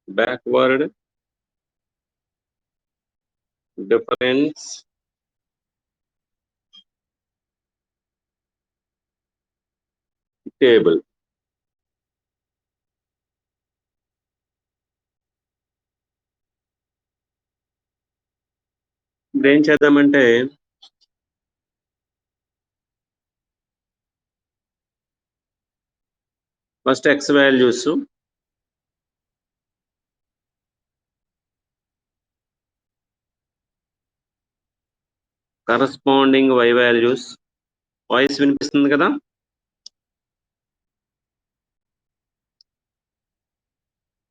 backward difference table. ఇప్పుడు ఏం చేద్దామంటే first x values corresponding y values. Voice వినిపిస్తుంది కదా?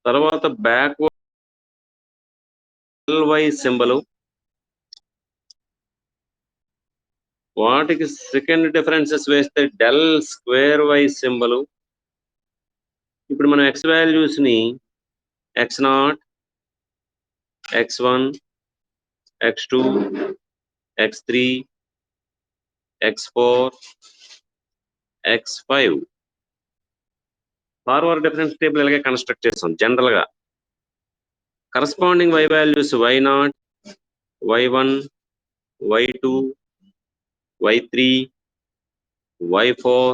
తర్వాత బ్యాక్వర్డ్ y సింబల్, వాటికి సెకండ్ డిఫరెన్సెస్ వేస్తే డెల్ స్క్వేర్ y సింబల్. ఇప్పుడు మనం x వాల్యూస్ ని x0, x1, x2, x3, x4, x5 forward difference table ఇలాగే కన్స్ట్రక్ట్ చేస్తాం. జనరల్ గా corresponding y values y0, y1, y2, y3, y4,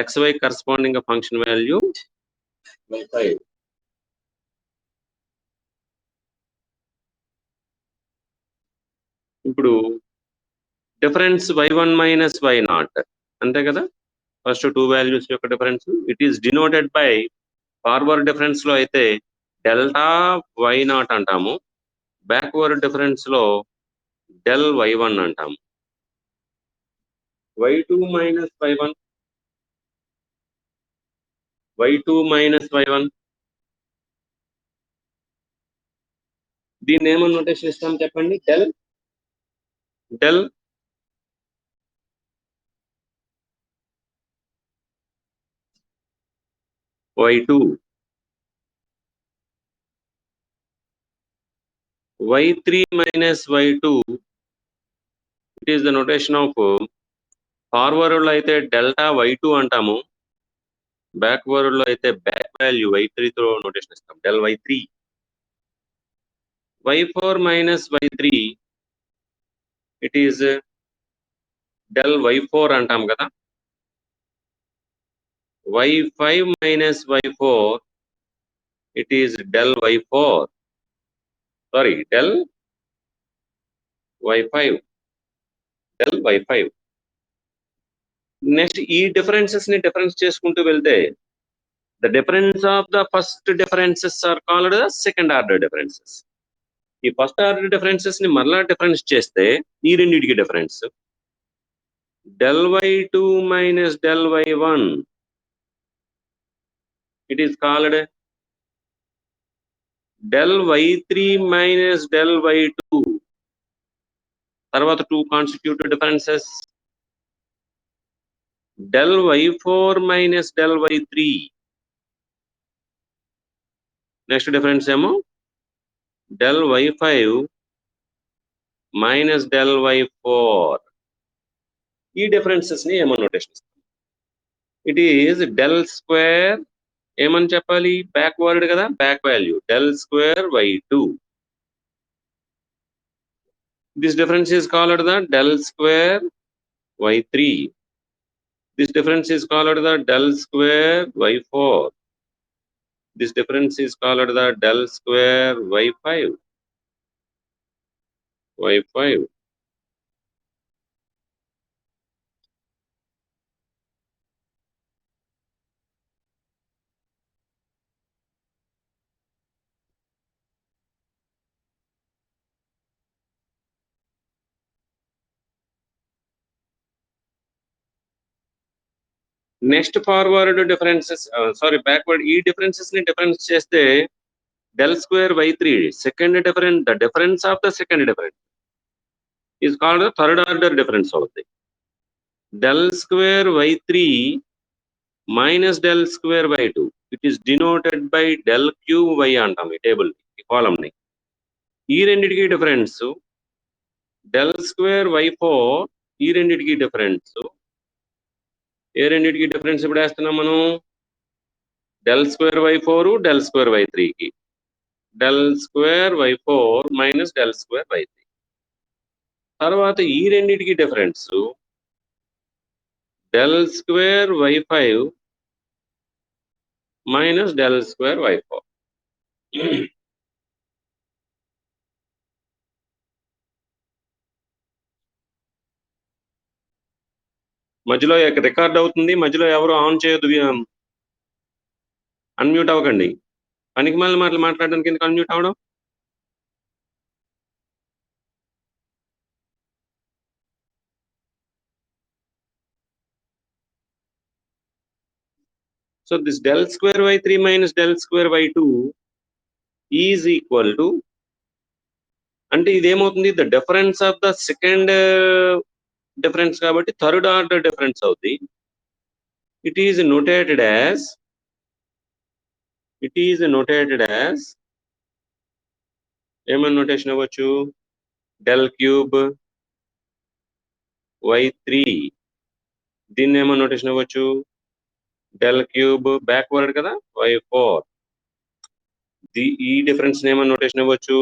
xy corresponding function value y5. ఇప్పుడు difference y1 minus y0 అంతే కదా? First two values యొక్క difference. It is denoted by forward difference లో అయితే delta y0 అంటాము, backward difference లో del y1 అంటాము. y2 minus y1, y2 minus y1, దీన్ని ఏమని నోటేషన్ ఇస్తాం చెప్పండి? Del del y2, y3 minus y2, it is the notation of forward లో అయితే డెల్టా y2 అంటాము, బ్యాక్వర్డ్ లో అయితే బ్యాక్ వాల్యూ y3 తో నోటేషన్ ఇస్తాం, del y3. y4 minus y3, it is del y4 అంటాం కదా. y5 minus y4, it is del y4, sorry del y5, del y5. Next ఈ డిఫరెన్సెస్ ని డిఫరెన్స్ చేసుకుంటూ వెళ్తే the difference of the first differences are called the second order differences. ఈ first order differences ని మరలా difference చేస్తే ఈ రెండింటికి difference del y2 minus del y1, it is called del y3 minus del y2. తర్వాత two constitutive differences del y4 minus del y3. Next difference ఏమో del y5 minus del y4. ఈ differences ని ఏమో notation ఇస్తాం. It is del square, ఏమని చెప్పాలి? Backward కదా, back value del square y2. This difference is called the del square y3. This difference is called the del square y4. This difference is called the del square y5. Next forward differences, sorry backward, ఈ differences ని difference చేస్తే del square y3, second difference, the difference of the second difference is called the third order difference అవుతుంది. Del square y3 minus del square y2, it is denoted by del cube y అంటాం ఈ table, ఈ కాలం ని. ఈ రెండింటికి difference del square y4, ఈ రెండింటికి difference, ఏ రెండింటికి డిఫరెన్స్ ఇప్పుడు వేస్తున్నాం మనం? Del square y4 del square y3కి. Del square y4 minus del square y3. తర్వాత ఈ రెండింటికి difference del square y5 minus del square y4. మధ్యలో రికార్డ్ అవుతుంది, మధ్యలో ఎవరు ఆన్ చేయొద్దు, అన్మ్యూట్ అవ్వకండి. పనికి మళ్ళీ మాట్లాడడానికి ఎందుకు అన్మ్యూట్ అవడం? So this del square y3 minus del square y2 is equal to, అంటే ఇదేమవుతుంది, the difference of the second difference కాబట్టి థర్డ్ ఆర్డర్ డిఫరెన్స్ అవుతుంది. ఇట్ ఈజ్ నోటేటెడ్ యాజ్ ఏమని నోటేషన్ అవ్వచ్చు, డెల్ క్యూబ్ y3. దీన్ని ఏమని నోటేషన్ అవ్వచ్చు, డెల్ క్యూబ్ బ్యాక్వర్డ్ కదా y4. ఈ డిఫరెన్స్ ఏమని నోటేషన్ అవ్వచ్చు,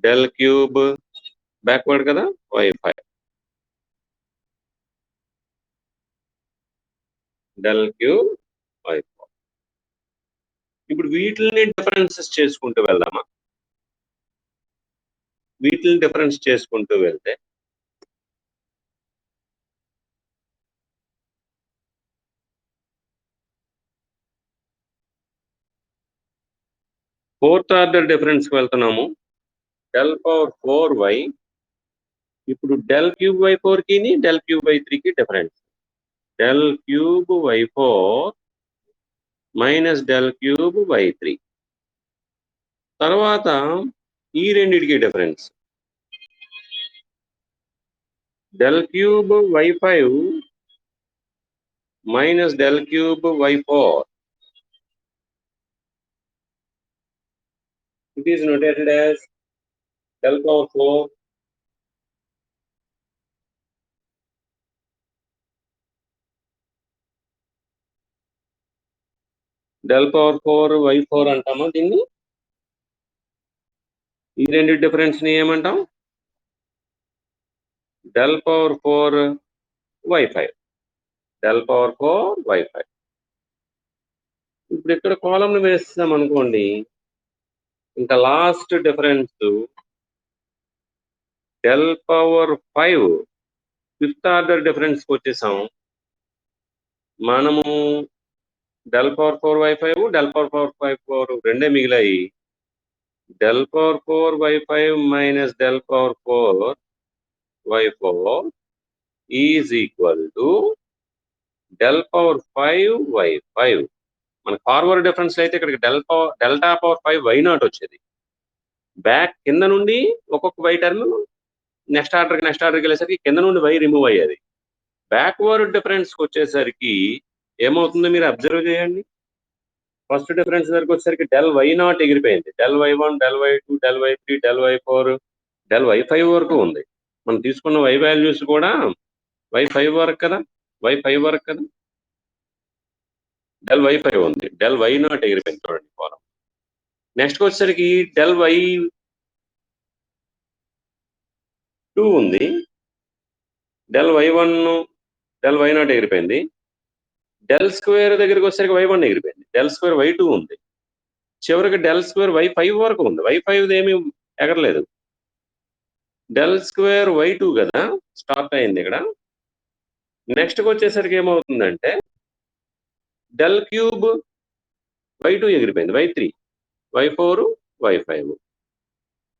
డెల్ క్యూబ్ బ్యాక్వర్డ్ కదా y5. Del cube y4. ఇప్పుడు వీటిని డిఫరెన్సెస్ చేసుకుంటూ వెళ్దామా? వీటిని డిఫరెన్స్ చేసుకుంటూ వెళ్తే ఫోర్త్ ఆర్డర్ డిఫరెన్స్ కి వెళ్తున్నాము. డెల్ పవర్ 4y, ఇప్పుడు డెల్ క్యూబ్ y4 కి డెల్ క్యూబ్ y3 కి difference del cube y4 minus del cube y3. తర్వాత ఈ రెండిటికి difference del cube y5 minus del cube y4. It is notated as del power 4 del power 4 y4 అంటామా దీన్ని. ఈ రెండు difference ని ఏమంటాం, del power 4 y5. del power 4 y5. ఇప్పుడు ఇక్కడ కాలమ్ వేస్తాం అనుకోండి, ఇంకా last difference del power 5 fifth order difference కి వచ్చేసాం మనము. Del power 4 y5 del power 4 రెండే మిగిలాయి. Del power 4 y5 minus del power 4 y4 is equal to del power 5 y5. మన ఫార్వర్డ్ డిఫరెన్స్ అయితే ఇక్కడికి డెల్టా పవర్ 5 y0 వచ్చేది. బ్యాక్ కింద నుండి ఒక్కొక్క y టర్మ్ నెక్స్ట్ ఆర్డర్కి వెళ్ళేసరికి కింద నుండి y రిమూవ్ అయ్యేది. బ్యాక్వర్డ్ డిఫరెన్స్ కి వచ్చేసరికి ఏమవుతుందో మీరు అబ్జర్వ్ చేయండి. ఫస్ట్ డిఫరెన్స్ దగ్గరికి వచ్చేసరికి డెల్ y0 ఎగిరిపోయింది, del y1 del y2 del y3 del y4 del y5 వరకు ఉంది. మనం తీసుకున్న y వాల్యూస్ కూడా y5 వరకు కదా, డెల్ y5 ఉంది, డెల్ y0 ఎగిరిపోయింది చూడండి ఫారం. నెక్స్ట్ వచ్చేసరికి డెల్ y2 ఉంది, డెల్ y1 డెల్ y0 ఎగిరిపోయింది. డెల్ స్క్వేర్ దగ్గరికి వచ్చేసరికి y1 ఎగిరిపోయింది, డెల్ స్క్వేర్ y2 ఉంది, చివరికి డెల్ స్క్వేర్ y5 వరకు ఉంది. y5 ఏమీ ఎగరలేదు, డెల్ స్క్వేర్ y2 కదా స్టార్ట్ అయింది ఇక్కడ. నెక్స్ట్ వచ్చేసరికి ఏమవుతుందంటే డెల్ క్యూబ్ y2 ఎగిరిపోయింది, y3 y4 y5.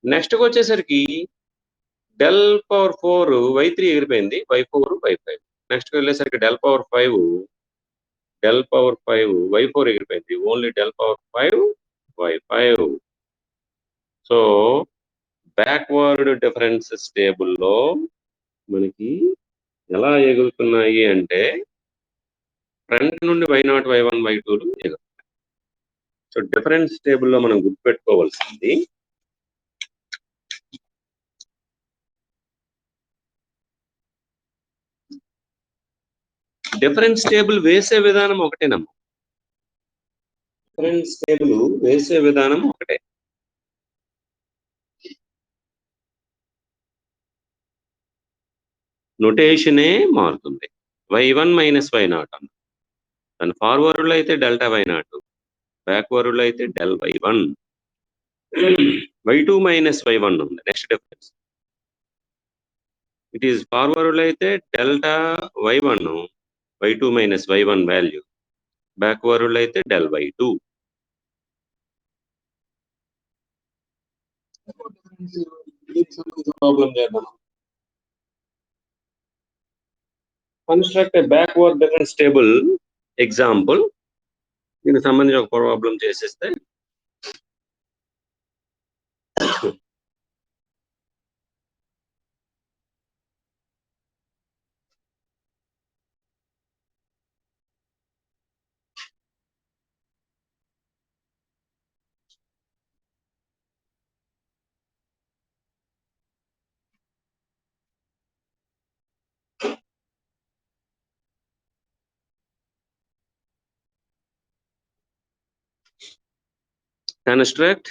నెక్స్ట్ వచ్చేసరికి డెల్ పవర్ 4 y3 ఎగిరిపోయింది, y4 y5. నెక్స్ట్ వెళ్ళేసరికి డెల్ పవర్ 5 y4 ఎగిరిపోయింది, only del power 5 y5. So backward differences టేబుల్లో మనకి ఎలా ఎగురుతున్నాయి అంటే ఫ్రంట్ నుండి y0 y1 y2 ఎగురుతున్నాయి. So difference టేబుల్లో మనం గుర్తుపెట్టుకోవాల్సింది డిఫరెన్స్ టేబుల్ వేసే విధానం ఒకటేనమ్మా. డిఫరెన్స్ టేబుల్ వేసే విధానం ఒకటే. నొటేషనే మారుతుంది. y1 మైనస్ y0 అన్న. దాని ఫార్వర్డ్లో అయితే డెల్టా y0, బ్యాక్వర్డ్లో అయితే del y1. y2 minus y1 ఉంది నెక్స్ట్ డిఫరెన్స్. ఇట్ ఈస్ ఫార్వర్డ్లో అయితే delta y1, y2 minus y1 value, బ్యాక్వర్డ్లో అయితే డెల్ y2. ప్రాబ్లం చేద్దాం. Construct a backward difference table example. దీనికి సంబంధించి ఒక ప్రాబ్లం చేసేస్తే construct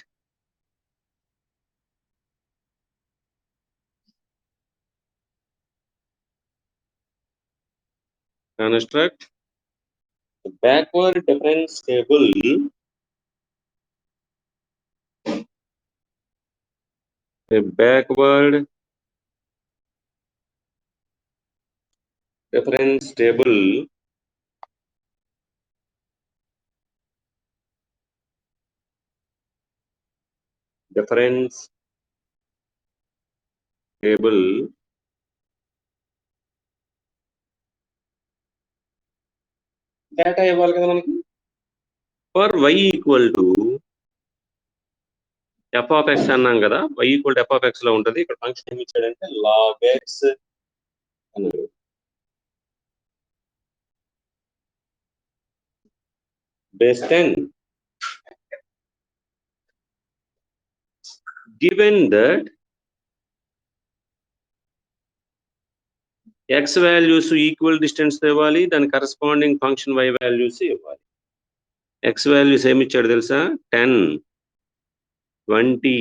a backward difference table difference table data ఇవ్వాలి కదా మనకి. For y equal to f of x అన్నాం కదా, y equal to f of x లో ఉంటుంది. ఇక్కడ ఫంక్షన్ ఏమి ఇచ్చాడంటే లాగ్ ఎక్స్ అన్నాడు. Base 10 given that x values equal distance ఇవ్వాలి, దాని కరస్పాండింగ్ ఫంక్షన్ y వాల్యూస్ ఇవ్వాలి. ఎక్స్ వాల్యూస్ ఏమి ఇచ్చాడు తెలుసా? 10, 20,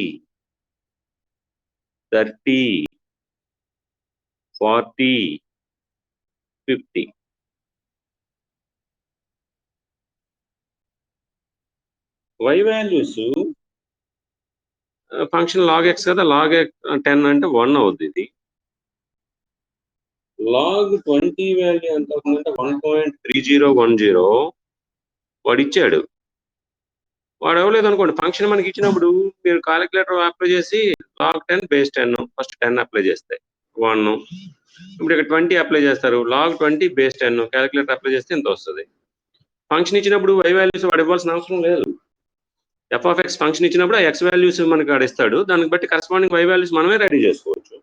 30, 40, 50. y values function log x కదా, లాగ్ 10 అంటే 1 అవుద్ది. ఇది లాగ్ 20 వాల్యూ ఎంత అవుతుందంటే 1.3010. వాడు ఇచ్చాడు, వాడు ఇవ్వలేదు అనుకోండి. ఫంక్షన్ మనకి ఇచ్చినప్పుడు మీరు కాలిక్యులేటర్ అప్లై చేసి లాగ్ 10 బేస్ 10 ఫస్ట్ 10 అప్లై చేస్తే 1. ఇప్పుడు ఇక్కడ 20 అప్లై చేస్తారు, లాగ్ 20 బేస్ 10 కాలిక్యులేటర్ అప్లై చేస్తే ఎంత వస్తుంది. ఫంక్షన్ ఇచ్చినప్పుడు y వాల్యూస్ వాడు ఇవ్వాల్సిన అవసరం లేదు. ఎఫ్ ఆఫ్ ఎక్స్ ఫంక్షన్ ఇచ్చినప్పుడు ఆ ఎక్స్ వాల్యూస్ మనకి ఆడిస్తాడు, దానికి బట్టి కరస్పాండింగ్ y వాల్యూస్ మనమే రెడీ చేసుకోవచ్చు.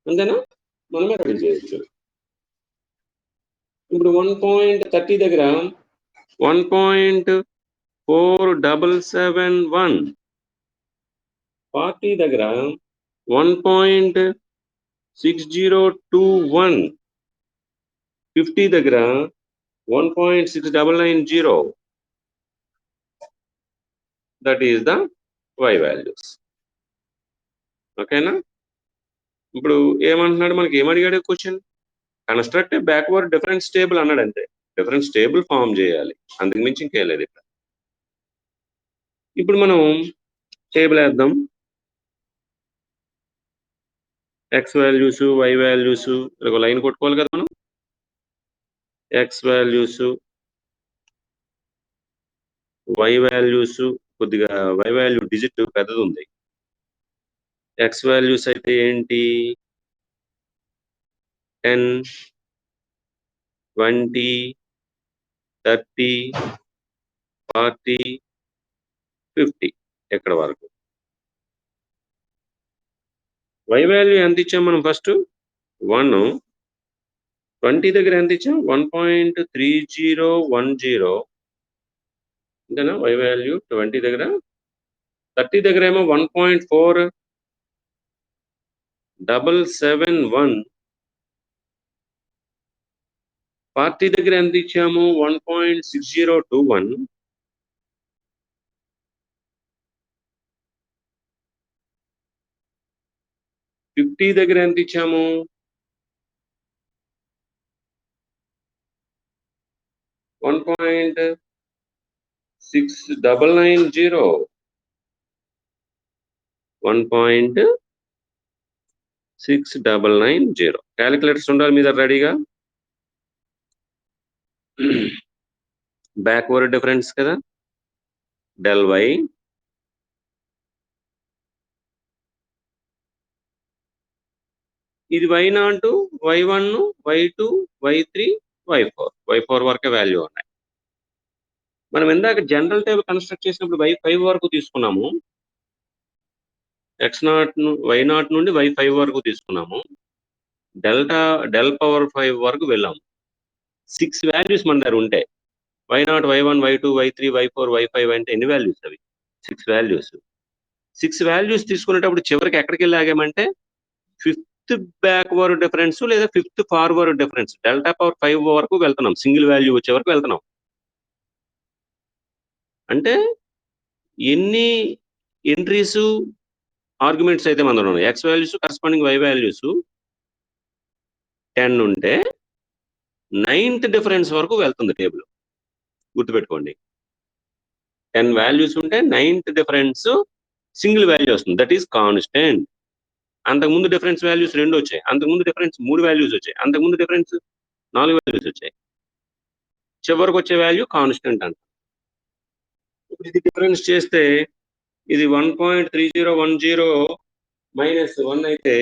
అంతేనా? మనమే రెడీ చేయొచ్చు. ఇప్పుడు 1.30 దగ్గర 1.4771, 40 దగ్గర 1.6021, 50 దగ్గర 1.6990. That is the y values. ఓకేనా? ఇప్పుడు ఏమంటున్నాడు, మనకి ఏమడిగాడు question? Construct backward difference table అన్నాడు. అంతే, డిఫరెన్స్ టేబుల్ ఫామ్ చేయాలి, అందుకు మించి ఇంకేం లేదు. ఇప్పుడు మనం టేబుల్ వేద్దాం. ఎక్స్ వాల్యూస్, y వాల్యూస్, ఒక లైన్ కొట్టుకోవాలి కదా మనం. ఎక్స్ వాల్యూస్, y వాల్యూస్, కొద్దిగా y వాల్యూ డిజిట్ పెద్దది ఉంది. ఎక్స్ వాల్యూస్ అయితే ఏంటి? 10, 20, 30, 40, 50 ఎక్కడ వరకు. y వాల్యూ ఎంత ఇచ్చాం మనం? ఫస్ట్ 1. 20 దగ్గర ఎంత ఇచ్చాం? 1.3010. అంతేనా? y వాల్యూ 20 దగ్గర. 30 దగ్గర ఏమో 1.4771. 40 దగ్గర ఎంత ఇచ్చాము? 1.6021. 50 దగ్గర ఎంత ఇచ్చాము? 1.6990. 1.6990. క్యాలిక్యులేటర్స్ ఉండాలి మీద రెడీగా. బ్యాక్వర్డ్ డిఫరెన్స్ కదా, డెల్ వై ఇది y0, y1, y2, y3, y4 వరకే వాల్యూ ఉన్నాయి. మనం ఇందాక జనరల్ టేబుల్ కన్స్ట్రక్ట్ చేసినప్పుడు y5 వరకు తీసుకున్నాము, y0 నుండి y5 వరకు తీసుకున్నాము, డెల్ పవర్ 5 వరకు వెళ్ళాము. 6 వాల్యూస్ మన దగ్గర ఉంటాయి. y0, y1, y2, y3, y4, y5 అంటే ఎన్ని వాల్యూస్ అవి? 6 వాల్యూస్. 6 వాల్యూస్ తీసుకునేటప్పుడు చివరికి ఎక్కడికి వెళ్ళి ఆగామంటే 5th బ్యాక్వర్డ్ డిఫరెన్స్ లేదా 5th forward difference, delta power 5 వరకు వెళ్తున్నాం, సింగిల్ వాల్యూ వచ్చే వరకు వెళ్తున్నాం. అంటే ఎన్ని ఎంట్రీస్ ఆర్గ్యుమెంట్స్ అయితే మన ఉన్నాయి, x values corresponding y values 10 ఉంటే 9th డిఫరెన్స్ వరకు వెళ్తుంది టేబుల్. గుర్తుపెట్టుకోండి, 10 వాల్యూస్ ఉంటే 9th డిఫరెన్స్ సింగిల్ వాల్యూ వస్తుంది, దట్ ఈస్ కాన్స్టెంట్. అంతకుముందు డిఫరెన్స్ వాల్యూస్ 2 వచ్చాయి, అంతకుముందు డిఫరెన్స్ 3 వాల్యూస్ వచ్చాయి, అంతకుముందు డిఫరెన్స్ 4 వాల్యూస్ వచ్చాయి, చివరికి వచ్చే వాల్యూ కాన్స్టెంట్ అంట. ఇప్పుడు ఇది డిఫరెన్స్ చేస్తే ఇది 1.3010 మైనస్ 1 అయితే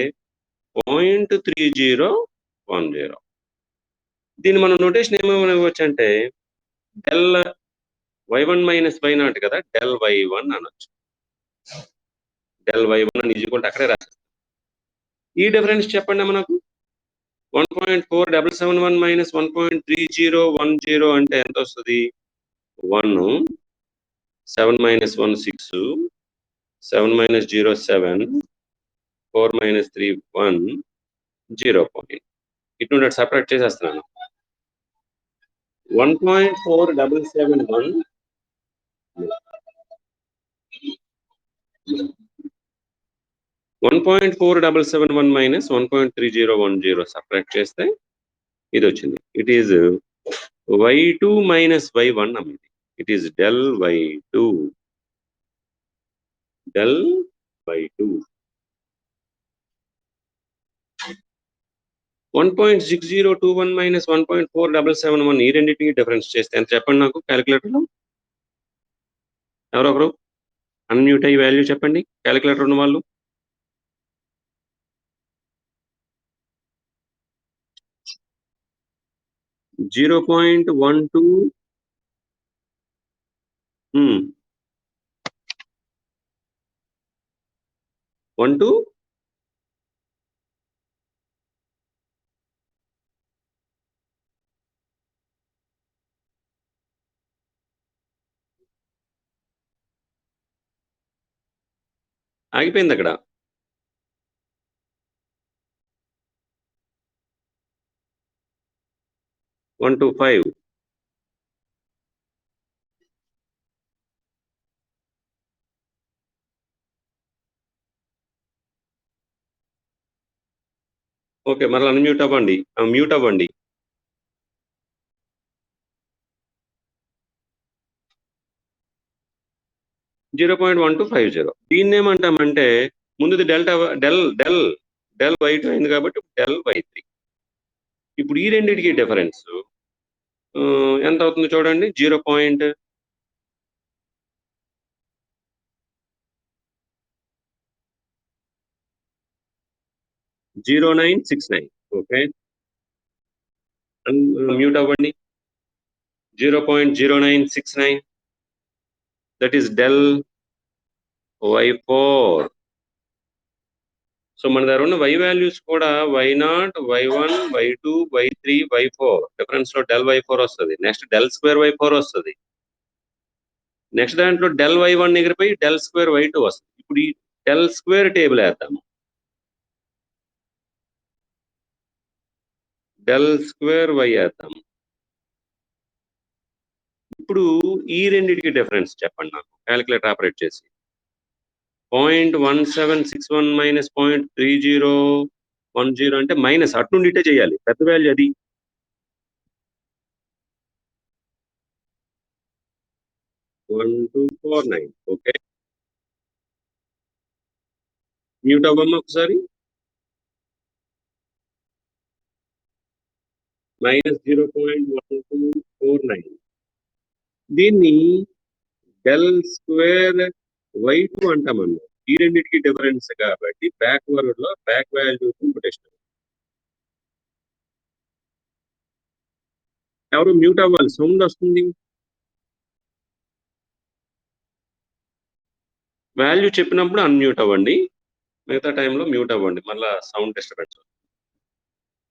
0.3010. దీన్ని మనం నోటేషన్ ఏమేమి ఇవ్వచ్చు అంటే డెల్ y1 మైనస్ y0 కదా, డెల్ y1 అనొచ్చు. డెల్ y1 అని ఈజ్వల్ అక్కడే రాసేస్తాం. ఈ డిఫరెన్స్ చెప్పండి మనకు. 1.4771 మైనస్ 1.3010 అంటే ఎంత వస్తుంది? 1, 7 మైనస్ 1 6, 7 మైనస్ 0 7, 4 మైనస్ 3 1, 0. ఇటు నుండి సపరేట్ చేసేస్తున్నాను. 1.4771 1.4771 మైనస్ 1.3010 సపరేట్ చేస్తే ఇది వచ్చింది. It is y2 minus y1 అమ్మింది. It is del y2. 1.6021 minus 1.4771 ఈ రెండింటికి డిఫరెన్స్ చేస్తే ఎంత చెప్పండి నాకు క్యాలిక్యులేటర్లో. ఎవరొకరు అన్మ్యూట్ అయ్యి వాల్యూ చెప్పండి క్యాలిక్యులేటర్ ఉన్న వాళ్ళు. 0.12 12 ఆగిపోయింది అక్కడ. One two five. ఓకే, మరలా అన్మ్యూట్ అవ్వండి, మ్యూట్ అవ్వండి. .1250. దీన్ని ఏమంటామంటే ముందుది డెల్ y2 అయింది కాబట్టి డెల్ y3. ఇప్పుడు ఈ రెండింటికి డిఫరెన్స్ ఎంత అవుతుంది చూడండి. 0.0969. ఓకే, మ్యూట్ అవ్వండి. 0.0969, that is del y4. So మన దగ్గర ఉన్న y వాల్యూస్ కూడా y0, y1, y2, y3, y4 difference లో డెల్ y4 వస్తుంది. నెక్స్ట్ డెల్ స్క్వేర్ y4 వస్తుంది. నెక్స్ట్ దాంట్లో డెల్ y1 ఎగిరిపోయి డెల్ స్క్వేర్ y2 వస్తుంది. ఇప్పుడు ఈ డెల్ స్క్వేర్ టేబుల్ వేద్దాము. డెల్ స్క్వేర్ y వేద్దాము. ఇప్పుడు ఈ రెండింటికి డిఫరెన్స్ చెప్పండి నాకు క్యాలిక్యులేటర్ ఆపరేట్ చేసి. 0.1761 మైనస్ 0.3010 అంటే మైనస్ అటు నుండి ఇటే చేయాలి, పెద్ద వాల్యూ అది. 1249. ఓకే, మ్యూట్ అవ్వమ్మా ఒకసారి. -0.1249. దీన్ని డెల్ స్క్వేర్ y2 అంటామన్నమాట. ఈ రెండింటికి డిఫరెన్స్ కాబట్టి బ్యాక్వర్డ్ లో బ్యాక్ వాల్యూ నోటేషన్. ఎవరు మ్యూట్ అవ్వాలి, సౌండ్ వస్తుంది. వాల్యూ చెప్పినప్పుడు అన్మ్యూట్ అవ్వండి, మిగతా టైంలో మ్యూట్ అవ్వండి, మళ్ళీ సౌండ్ డిస్టర్బెన్స్.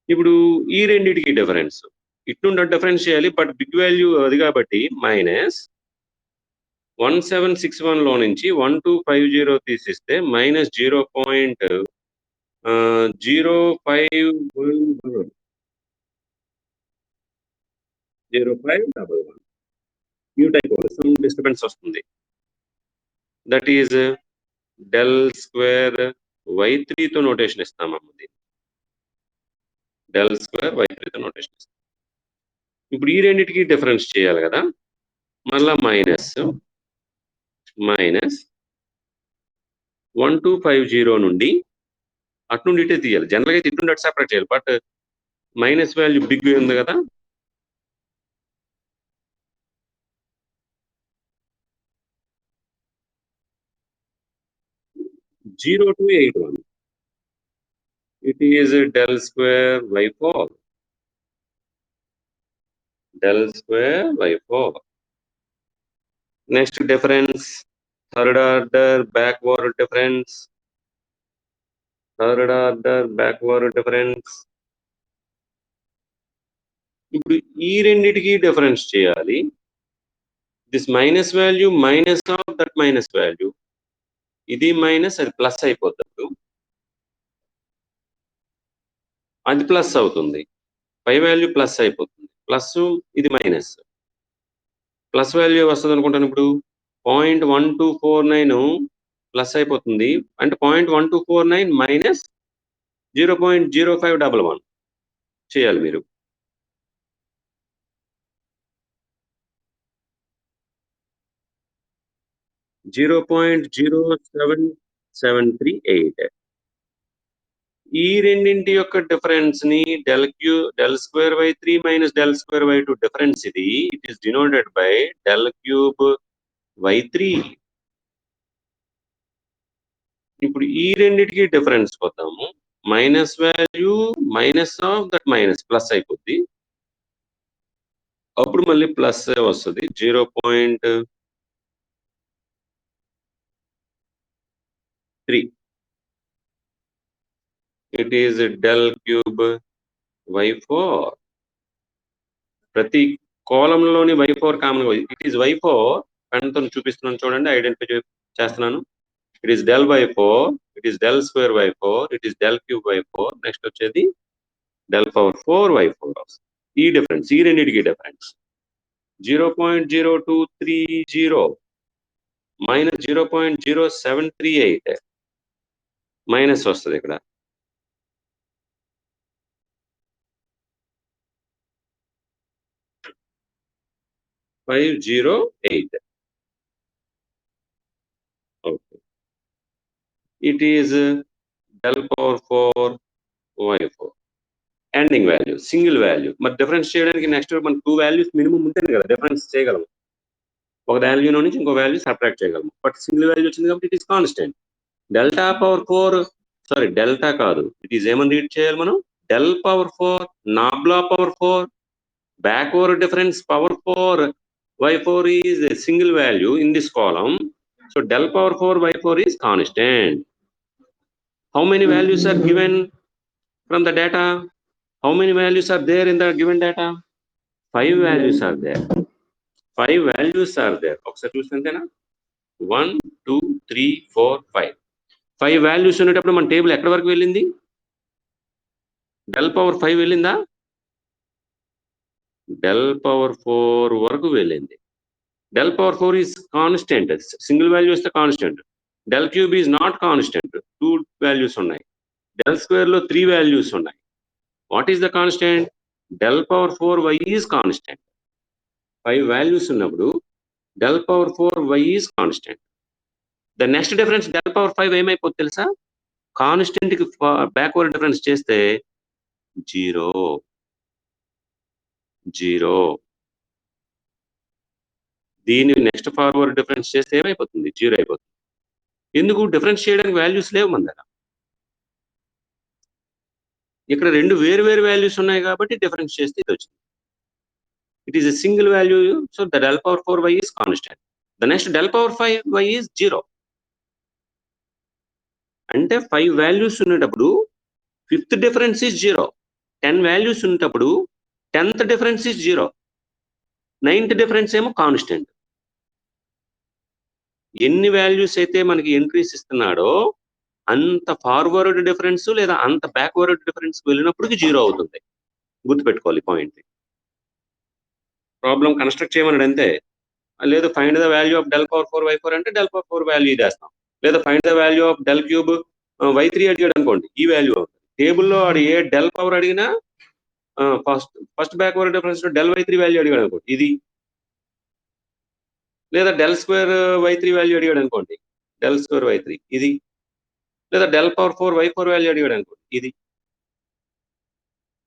ఇప్పుడు ఈ రెండింటికి డిఫరెన్స్ ఇట్లుండ డిఫరెన్స్ చేయాలి, బట్ బిగ్ వాల్యూ అది కాబట్టి -1761 లో నుంచి 1250 తీసిస్తే -0.0511 మ్యూట్ అయిపోవాలి, సౌండ్ డిస్టర్బెన్స్ వస్తుంది. That is del square y3 తో నోటేషన్ ఇస్తామన్నది. డెల్ స్క్వేర్ y3 తో నోటేషన్ ఇస్తాం. ఇప్పుడు ఈ రెండింటికి డిఫరెన్స్ చేయాలి కదా, మళ్ళా -1250 నుండి అటు నుండి ఇటే తీయాలి. జనరల్గా అయితే ఇటు నుండి అటు సెపరేట్ చేయాలి, బట్ మైనస్ వాల్యూ బిగ్ ఉంది కదా, zero to 81. It is del square y4. Del square y4. Next difference, third order backward difference. Third order backward difference. ఇప్పుడు ఈ రెండిటికి డిఫరెన్స్ చేయాలి. This minus value minus of that minus value, ఇది minus అది plus అయిపోతుంది, అది plus అవుతుంది, పై value plus అయిపోతుంది, ప్లస్ ఇది మైనస్, ప్లస్ వాల్యూ వస్తుంది అనుకుంటాను. ఇప్పుడు 0.1249 ప్లస్ అయిపోతుంది, అంటే 0.1249 మైనస్ 0.0511 చేయాలి మీరు. (0.07738). ఈ రెండింటి యొక్క డిఫరెన్స్ ని del square y3 minus del square y2 difference ఇది. It is denoted by del cube y3. ఇప్పుడు ఈ రెండింటికి డిఫరెన్స్ పోతాము, minus value minus of that minus plus అయిపోద్ది, అప్పుడు మళ్ళీ ప్లస్ వస్తుంది 0.3. It is del cube y4. ప్రతి కాలంలోని y4 common, it is y4 పెన్తో చూపిస్తున్నాను చూడండి, ఐడెంటిఫై చేస్తున్నాను. It is del y4, it is del square y4, it is del cube y4, next వచ్చేది డెల్ పవర్ 4 y4. ఈ డిఫరెన్స్, ఈ రెండింటికి డిఫరెన్స్ 0.0230 మైనస్ 0.0738 మైనస్ వస్తుంది ఇక్కడ. (508). Okay. It is del power 4 y4. Ending value single value. మరి difference చేయడానికి next మనం 2 values minimum ఉంటేనే కదా డిఫరెన్స్ చేయగలం, ఒక వాల్యూలో నుంచి ఇంకో వాల్యూ సబ్ట్రాక్ట్ చేయగలం. బట్ సింగిల్ వాల్యూ వచ్చింది కాబట్టి it is constant. Delta power 4, sorry delta కాదు, ఇట్ ఈస్ ఏమని రీడ్ చేయాలి మనం, del power 4 nabla power 4 backward difference power 4 y4 is a single value in this column, so del power 4 y4 is constant. How many values are given from the data? How many values are there in the given data? 5 values are there. 5 values are there. ఒకసారి చూస్తుంటేనా 1 2 3 4 5 5 values ఉన్నప్పుడు మన table ఎక్కడి వరకు వెళ్ళింది, del power 5 వెళ్ళిందా, del power 4 వరకు వెళ్ళింది. Del power 4 is constant, single value is the constant. Del cube is not constant, 2 values ఉన్నాయి. Del square లో 3 values ఉన్నాయి. What is the constant? Del power 4 y is constant. 5 values ఉన్నప్పుడు del power 4y is constant. The next difference del power 5 ఏమైపోతుంది తెలుసా? Constant కి backward difference చేస్తే 0 0. దీన్ని next forward difference చేస్తే ఏమైపోతుంది? 0 అయిపోతుంది. ఎందుకు? డిఫరెన్స్ చేయడానికి వాల్యూస్ లేవు మన దగ్గర. ఇక్కడ రెండు వేరు వేరు వాల్యూస్ ఉన్నాయి కాబట్టి డిఫరెన్స్ చేస్తే ఇది వచ్చింది. It is a single value, so the del power 4y is constant. The next del power 5y is 0. అంటే 5 వాల్యూస్ ఉన్నప్పుడు ఫిఫ్త్ డిఫరెన్స్ ఇస్ 0. 10 వాల్యూస్ ఉన్నప్పుడు 10th difference is 0. 9th difference ఏమో కాన్స్టెంట్. ఎన్ని వాల్యూస్ అయితే మనకి ఎంట్రీస్ ఇస్తున్నాడో అంత forward difference లేదా అంత బ్యాక్వర్డ్ డిఫరెన్స్ వెళ్ళినప్పటికీ 0 అవుతుంది. గుర్తుపెట్టుకోవాలి పాయింట్. ప్రాబ్లం కన్స్ట్రక్ట్ చేయమన్నాడు అంతే. లేదు find the value of del power 4y4 అంటే del power 4 వాల్యూ ఇదేస్తాం. లేదా find the value of del cube y3 అడిగాడు అనుకోండి, ఈ వాల్యూ అవుతుంది. టేబుల్లో ఆడు ఏ del పవర్ అడిగినా ఫస్ట్ బ్యాక్వర్డ్ డిఫరెన్స్ లో del y3 వాల్యూ అడిగాడు అనుకోండి, ఇది. లేదా del square y3 వాల్యూ అడిగాడు అనుకోండి, del square y3 ఇది. లేదా del power 4y4 వాల్యూ అడిగాడు అనుకోండి, ఇది.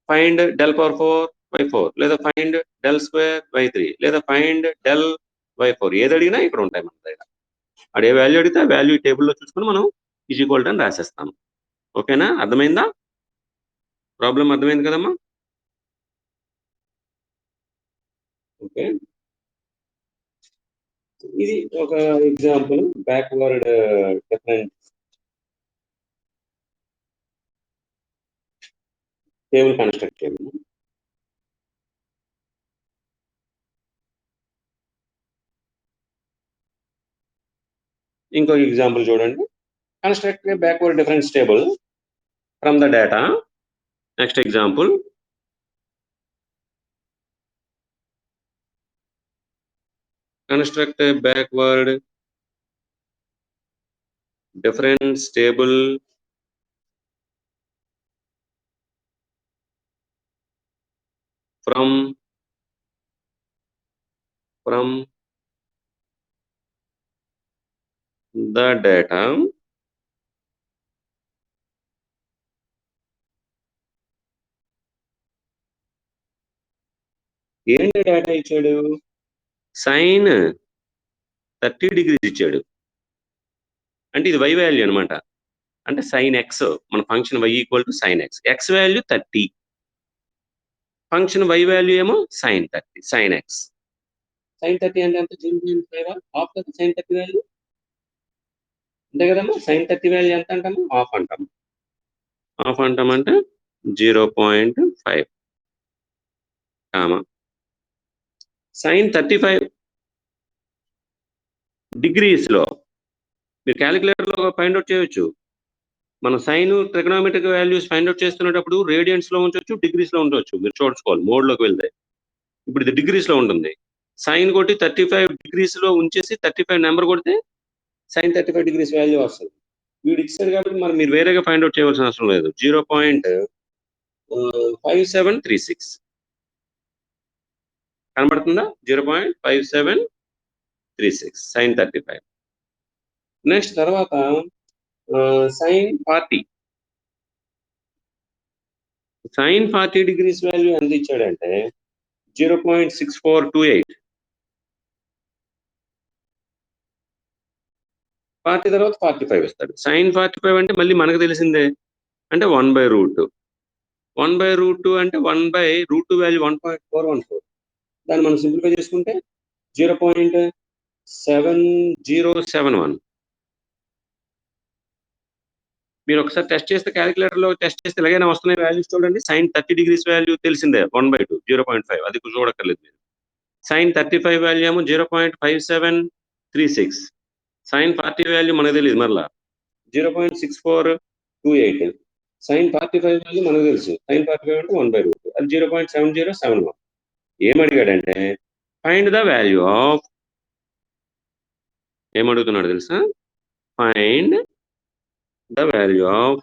ఫైండ్ del power 4y4 లేదా ఫైండ్ del square y3 లేదా ఫైండ్ del y4 ఏది అడిగినా ఇక్కడ ఉంటాయి మన దగ్గర. అడే వాల్యూ అడిగితే ఆ వాల్యూ టేబుల్లో చూసుకుని మనం ఈజ్ ఈక్వల్ టు అని రాసేస్తాను. ఓకేనా? అర్థమైందా? ప్రాబ్లం అర్థమైంది కదమ్మా? ఓకే, ఇది ఒక example backward difference table construct చేయడం. ఇంకొక ఎగ్జాంపుల్ చూడండి. Construct backward difference table from the data. Next example. Construct a backward difference table from the data ఏంటి డేటా ఇచ్చాడు? సైన్ 30 degrees ఇచ్చాడు. అంటే ఇది y వాల్యూ అనమాట. అంటే సైన్ ఎక్స్, మన function y equal to sign X. X value 30, function y value ఏమో sign 30, sign X. Sign 30 అంటే ఎంత? 0.5 హాఫ్ కదా సైన్ 30 వాల్యూ, అంతే కదమ్మా? సైన్ 30 వాల్యూ ఎంత అంటాము? హాఫ్ అంటాము. హాఫ్ అంటామంటే 0.5 కామా సైన్ 35 డిగ్రీస్లో మీరు క్యాలిక్యులేటర్లో ఫైండ్ అవుట్ చేయొచ్చు. మనం sine trigonometric values find out చేస్తున్నప్పుడు రేడియన్స్ లో ఉంచవచ్చు, డిగ్రీస్ లో ఉంచవచ్చు. మీరు చూసుకోవాలి మోడ్లోకి వెళ్తే. ఇప్పుడు ఇది డిగ్రీస్ లో ఉంటుంది. సైన్ కొట్టి 35 degrees లో ఉంచేసి 35 నెంబర్ కొడితే సైన్ 35 degrees వాల్యూ వస్తుంది. వీడు ఇచ్చారు కాబట్టి మనం మీరు వేరేగా ఫైండ్ అవుట్ చేయవలసిన అవసరం లేదు. 0.5736 కనబడుతుందా? 0.5736 సైన్ 35. నెక్స్ట్ తర్వాత సైన్ 40. సైన్ 40 degrees వాల్యూ ఎంత ఇచ్చాడంటే 0.6428. 40 తర్వాత 45 ఇస్తాడు. సైన్ 45 అంటే మళ్ళీ మనకు తెలిసిందే, అంటే 1/√2. 1/√2 అంటే 1/√2 వాల్యూ 1.414. దాన్ని మనం సింప్లిఫై చేసుకుంటే 0.7071. మీరు ఒకసారి టెస్ట్ చేస్తే క్యాలిక్యులేటర్లో టెస్ట్ చేస్తే ఎలాగైనా వస్తున్నాయి వాల్యూస్ చూడండి. సైన్ 30 degrees వాల్యూ తెలిసిందే 1/2, 0.5, అది చూడక్కర్లేదు మీరు. సైన్ 35 వాల్యూ ఏమో 0.5736. సైన్ 40 వాల్యూ మనకు తెలియదు మరలా 0.6428. సైన్ 45 వాల్యూ మనకు తెలుసు, సైన్ 45 అంటే 1/√2, అది 0.7071. ఏమడిగాడంటే ఫైండ్ ద వాల్యూ ఆఫ్, ఏమడుగుతున్నాడు తెలుసా? Find the value of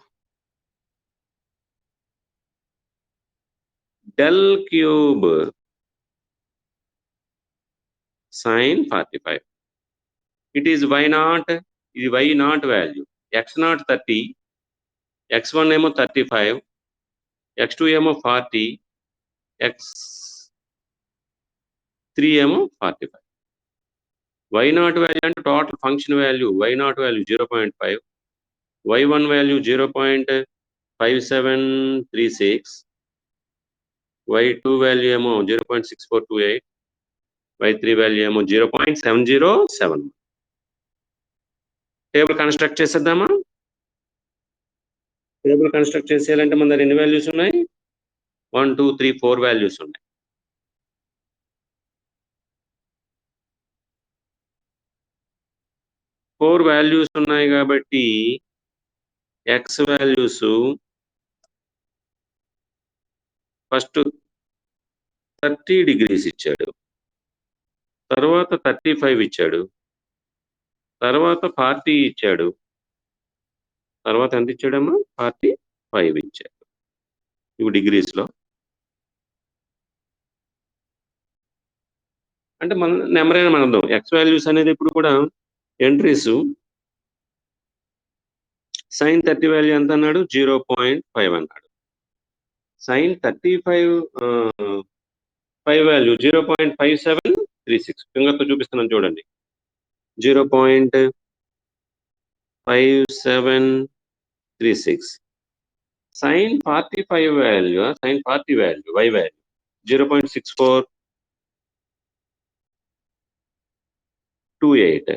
del cube sin 45. It is y naught, ఇది y naught value. X naught 30, x1 ఏమో 35, x2 ఏమో 40, x3 ఏమో 45. y naught value అంటే total function value, y naught value 0.5, y1 value 0.5736, y2 value ఏమో 0.6428, y3 value ఏమో 0.707. Table construct చేసేద్దామా? Table construct చేసేయాలంటే మన దగ్గర ఎన్ని వాల్యూస్ ఉన్నాయి? 1 2 3 4 వాల్యూస్ ఉన్నాయి. 4 వాల్యూస్ ఉన్నాయి కాబట్టి x వాల్యూస్ ఫస్ట్ 30 డిగ్రీస్ ఇచ్చాడు, తర్వాత 35 ఇచ్చాడు, తర్వాత 40 ఇచ్చాడు, తర్వాత ఎంత ఇచ్చాడమ్మా? 45 ఇచ్చాడు. ఇవి డిగ్రీస్లో. అంటే మన నెంబర్ అయినా మనం ఎక్స్ వాల్యూస్ అనేది ఇప్పుడు కూడా ఎంట్రీస్. సైన్ 30 వాల్యూ ఎంత అన్నాడు? 0.5 అన్నాడు. Sign 35 5 value 0.5736. ఫింగర్తో చూపిస్తున్నాను చూడండి. 0.5736. Sine 45 value, sine 40 value y value 0.6428.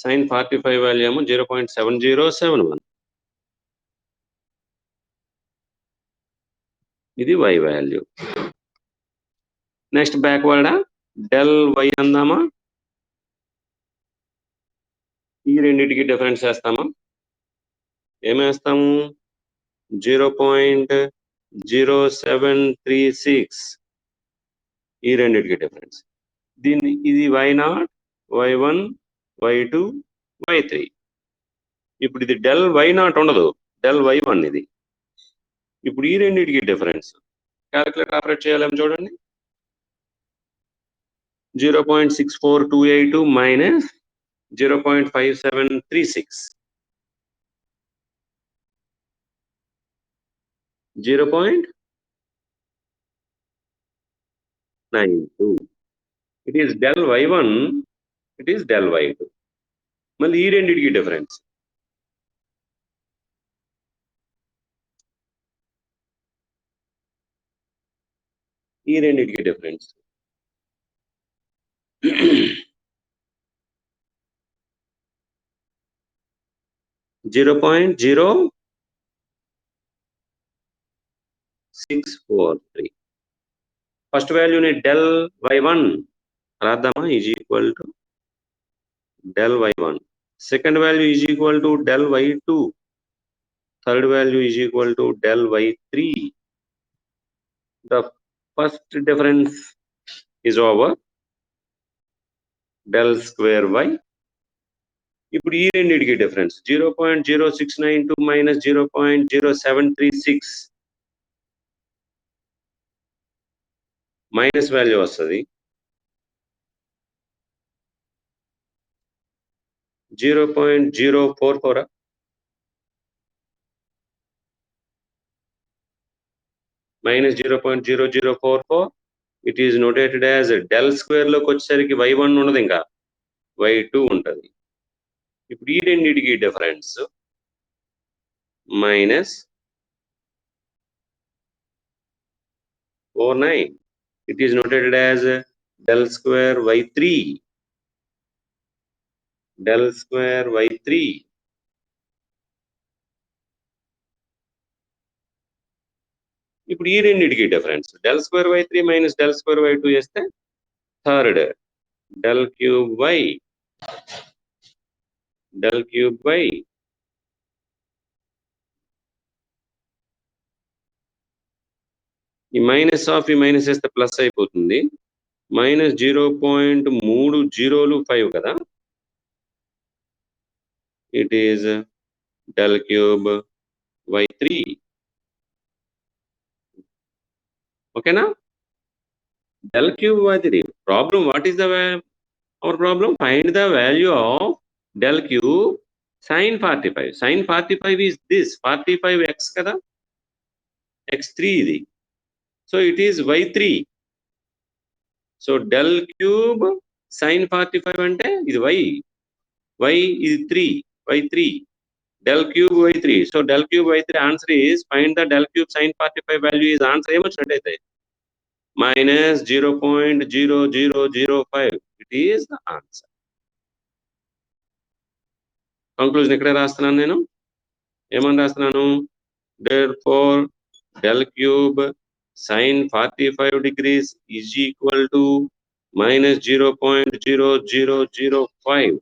Sine 45 value ఏమో 0.7071. ఇది y వాల్యూ. నెక్స్ట్ బ్యాక్వర్డా డెల్ y అందామా? ఈ రెండింటికి డిఫరెన్స్ వేస్తామా? ఏమేస్తాము? 0.0736. ఈ రెండింటికి డిఫరెన్స్. దీన్ని ఇది y0, y1, y2, y3. ఇప్పుడు ఇది డెల్ y0 ఉండదు, డెల్ y1 ఇది. ఇప్పుడు ఈ రెండింటికి డిఫరెన్స్ క్యాలిక్యులేటర్ ఆపరేట్ చేయాలేమో చూడండి. 0.6428 minus 0.5736. 0.92. It is del y1, it is del y2. మళ్ళీ ఈ రెండింటికి డిఫరెన్స్. ఈ రెండింటికి డిఫరెన్స్ 0.0643. ఫస్ట్ వాల్యూని డెల్ y1 రాద్దామా? Is equal to del y1. Second value is equal to del y2. Third value is equal to del y3. The first difference is over del square y. ఇప్పుడు ఈ రెండింటికి difference 0.0692 minus 0.0736 minus value వస్తుంది. 0.044 minus 0.0044. It is notated as del square లోకి వచ్చేసరికి y1 ఉండదు, ఇంకా y2 ఉంటుంది. ఇప్పుడు ఈ రెండింటికి difference minus 49. It is noted as del square y3. Del square y3. ఇప్పుడు ఈ రెండింటికి difference del square y3 minus del square y2 చేస్తే third del cube y. Del cube y. ఈ మైనస్ ఆఫ్ ఈ మైనస్ చేస్తే ప్లస్ అయిపోతుంది. Minus 0.3005 కదా. It is del cube y3. ఓకేనా? del cube y3. Problem, what is the our problem, find the value of del cube sin 45. Sin 45 is this 45x kada, x3 ఇది. So it is y3. So del cube sin 45 అంటే ఇది y is 3, y3, del cube y3. So del cube y3 answer is, find the del cube sin 45 value is answer ఏమొచ్చినట్టయితే minus 0.0005. It is the answer. Conclusion ఇక్కడే రాస్తున్నాను నేను. ఏమని రాస్తున్నాను? therefore del cube sin 45 degrees is equal to minus 0.0005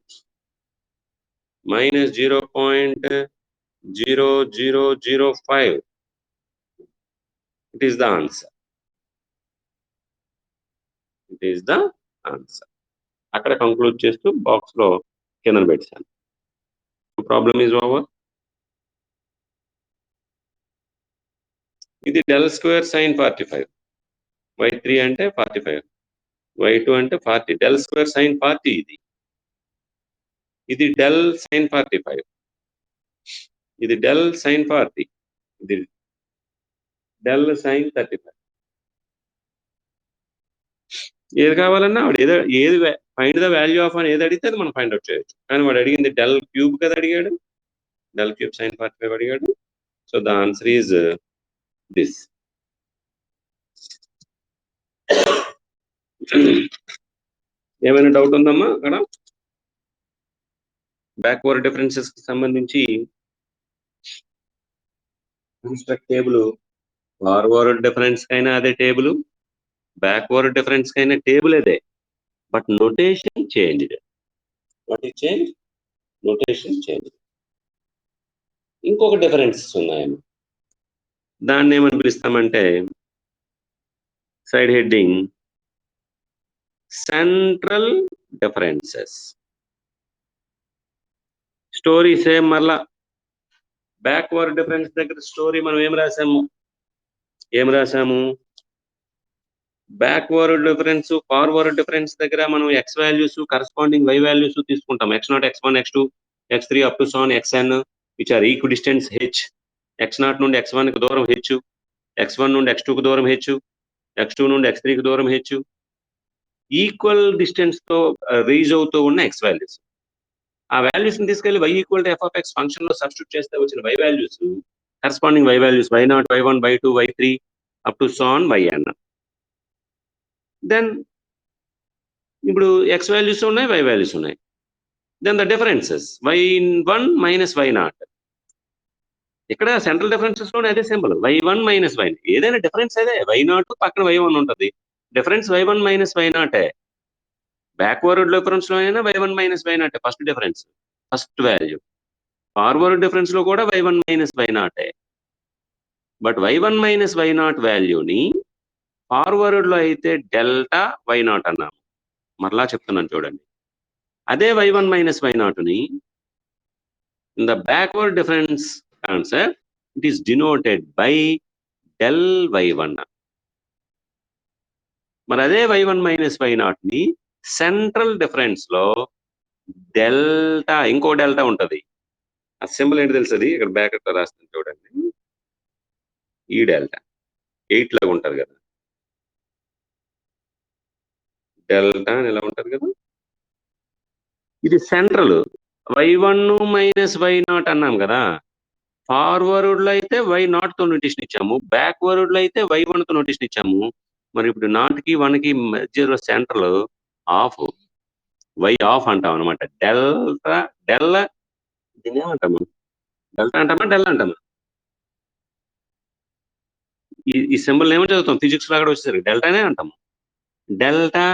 minus 0.0005. It is the answer. It is the answer. అక్కడ conclude చేస్తూ box లో కింద పెట్టాను. Problem is over. ఇది డెల్ స్క్వేర్ సైన్ 45, y3 అంటే 45, y2 అంటే 40, డెల్ స్క్వేర్ సైన్ 40 ఇది del sign 45, ఇది డెల్ సైన్ 40, ఇది డెల్ సైన్ 35. ఏది కావాలన్నా వాడు ఏది ఫైండ్ ద వాల్యూ ఆఫ్ అని ఏది అడిగితే అది మనం ఫైండ్ అవుట్ చేయొచ్చు. కానీ వాడు అడిగింది డెల్ క్యూబ్ కదా అడిగాడు, డెల్ క్యూబ్ సైన్ 45 అడిగాడు. So the answer is this. ఏమైనా డౌట్ ఉందమ్మా అక్కడ? బ్యాక్వర్డ్ డిఫరెన్సెస్ కి సంబంధించి కన్స్ట్రక్ట్ టేబుల్, ఫార్వర్డ్ డిఫరెన్స్ కైనా అదే టేబుల్, బ్యాక్వర్డ్ డిఫరెన్స్ కైనా టేబుల్ అదే, but notation changed. What is change? Notation change. ఇంకొక డిఫరెన్సెస్ ఉన్నాయమ్మా, దాన్ని ఏమని పిలుస్తామంటే side heading central differences. Story same మరలా బ్యాక్వర్డ్ డిఫరెన్స్ దగ్గర స్టోరీ మనం ఏం రాసాము? బ్యాక్వర్డ్ డిఫరెన్స్, ఫార్వర్డ్ డిఫరెన్స్ దగ్గర మనం x values corresponding y values తీసుకుంటాం. x0, x1, x2, x3 up to so on xn which are equidistance h. x0 నుండి x1 కి దూరం h, x1 నుండి x2 కి దూరం h, x2 నుండి x3 కి దూరం h, ఈక్వల్ డిస్టెన్స్ తో రీజ్ అవుతూ ఉన్న ఎక్స్ వాల్యూస్. ఆ వాల్యూస్ ని తీసుకెళ్లి y equal to f of x function లో సబ్స్టిట్యూట్ చేస్తే వచ్చిన y values corresponding y values y0, y1, y2, y3 up to so on yn. Then ఇప్పుడు ఎక్స్ వాల్యూస్ ఉన్నాయి, వై వాల్యూస్ ఉన్నాయి. Then the differences y1 minus y0. ఇక్కడ central differences లోనే అదే symbol y1 minus y0. ఏదైనా difference అదే, y0 పక్కన y1 ఉంటుంది. Difference y1 minus y0. Backward difference లో అయినా y1 minus y0 first difference, first value. Forward difference లో కూడా y1 minus y0. But y1 minus y0 వాల్యూని ఫార్వర్డ్ లో అయితే డెల్టా y0 అన్నాము. మరలా చెప్తున్నాను చూడండి. అదే y1 మైనస్ y0ని in the backward difference concept it is denoted by del y1. మరి అదే y1 మైనస్ y0ని సెంట్రల్ డిఫరెన్స్ లో డెల్టా, ఇంకో డెల్టా ఉంటది. ఆ సింబల్ ఏంటి తెలుసు? ఇక్కడ బ్యాకెట్ లో రాస్తుంది చూడండి. ఈ డెల్టా 8 లాగా ఉంటది కదా, డెల్టా అని ఇలా ఉంటది కదా. ఇది సెంట్రల్. y1 మైనస్ y0 అన్నాం కదా. ఫార్వర్డ్ లో అయితే y0 తో నోటేషన్ ఇచ్చాము, బ్యాక్వర్డ్ లో అయితే y1 తో నోటేషన్ ఇచ్చాము. మరి ఇప్పుడు 0 కి 1 కి మధ్యలో సెంట్రల్ ఆఫ్, y ఆఫ్ అంటాం అనమాట. డెల్టా, దీన్ని ఏమంటాము? డెల్టా అంటామా, డెల్ అంటామా? ఈ సింబల్ ఏమని చదువుతాం? ఫిజిక్స్ లో కూడా వచ్చేసరికి డెల్టానే అంటాము. డెల్టా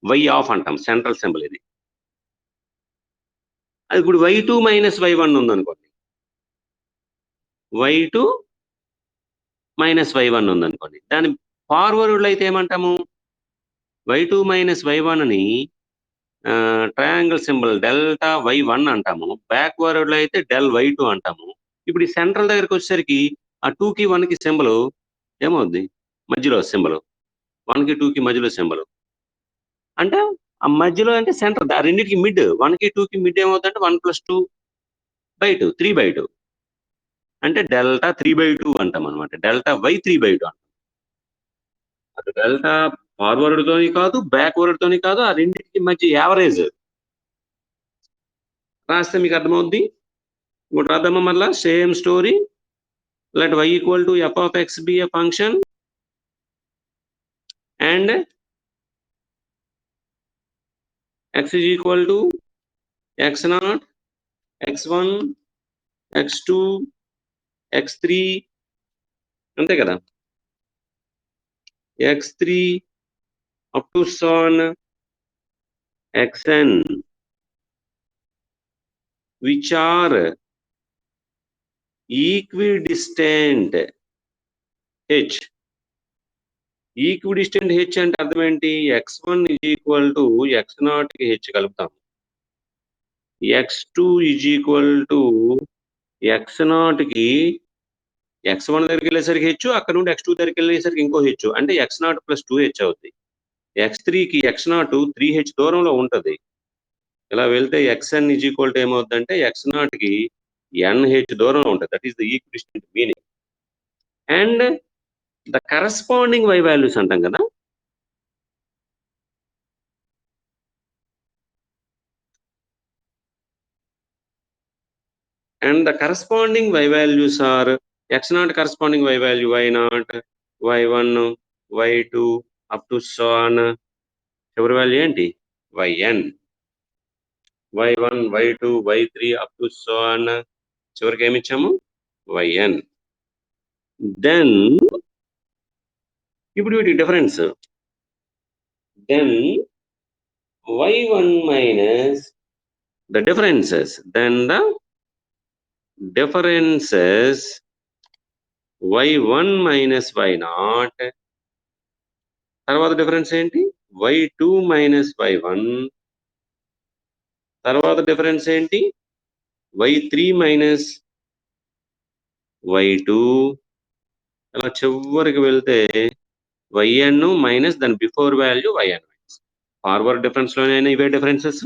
y ఆఫ్ అంటాం, సెంట్రల్ సింబల్ ఇది. అది ఇప్పుడు y2 మైనస్ y1 ఉందనుకోండి, y2 మైనస్ y1 ఉందనుకోండి. దాని ఫార్వర్డ్ లో అయితే ఏమంటాము? y2 మైనస్ y1 అని ట్రయాంగిల్ సింబల్ డెల్టా y1 అంటాము. బ్యాక్వర్డ్ లో అయితే డెల్ y2 అంటాము. ఇప్పుడు ఈ సెంట్రల్ దగ్గరకు వచ్చేసరికి ఆ 2కి 1కి సింబల్ ఏమవుద్ది? మధ్యలో సింబల్ 1కి 2కి మధ్యలో సింబల్ అంటే ఆ మధ్యలో అంటే సెంటర్ ఆ రెండింటికి మిడ్ 1కి 2కి మిడ్ ఏమవుతుందంటే 1 + 2/2 3/2 అంటే డెల్టా 3/2 అంటాం అనమాట. డెల్టా వై 3/2 అంటాం. అది డెల్టా ఫార్వర్డ్ తోని కాదు బ్యాక్వర్డ్ తోని కాదు, ఆ రెండింటికి మధ్య యావరేజ్ రాస్తే మీకు అర్థమవుద్ది. ఇంకోటి రాద్దామా మళ్ళా same story. let y equal to f of x be a function and x is equal to x0, x1, x2, x3 అంతే కదా, x3 up to son xn which are equidistant h. Equidistant h అంటే అర్థం ఏంటి? x1 is equal to x0 కి h కలుపుతాం, x2 is equal to x0 కి x1 దగ్గరికి వెళ్ళేసరికి h, అక్కడ నుండి x2 దగ్గరికి వెళ్ళేసరికి ఇంకో h, అంటే x0 + 2h అవుతుంది. x3కి x0 3h దూరంలో ఉంటది. ఇలా వెళ్తే xn is equal to ఏమవుతుందంటే x0కి nh దూరంలో ఉంటుంది. That is the equidistant meaning. And the corresponding y values అంటాం కదా, and the corresponding y values are x0 corresponding y value y0, y1, y2 up to so on. చివరి value ఏంటి? yn. y1, y2, y3 up to so on. చివరికి ఏమి ఇచ్చాము? yn. Then ఇప్పుడు వీటి difference, then y1 minus the differences, then the differences y1 minus y0, తర్వాత difference ఏంటి? y2 minus y1, తర్వాత డిఫరెన్స్ ఏంటి? y3 minus y2, అలా చివరికి వెళ్తే yn మైనస్ దాని before value yn. Forward difference లోనైనా ఇవే డిఫరెన్సెస్,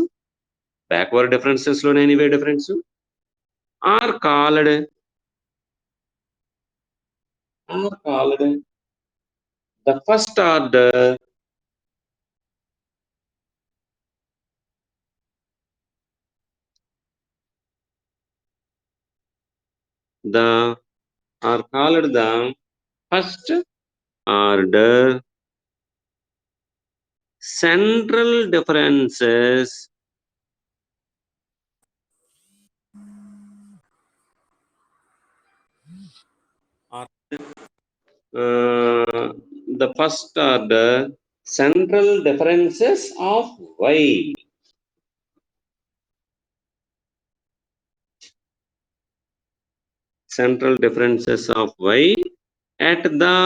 బ్యాక్వర్డ్ డిఫరెన్సెస్ లోనైనా ఇవే difference. Are called the first order are called the first order central differences the first order central differences of y. Central differences of y at the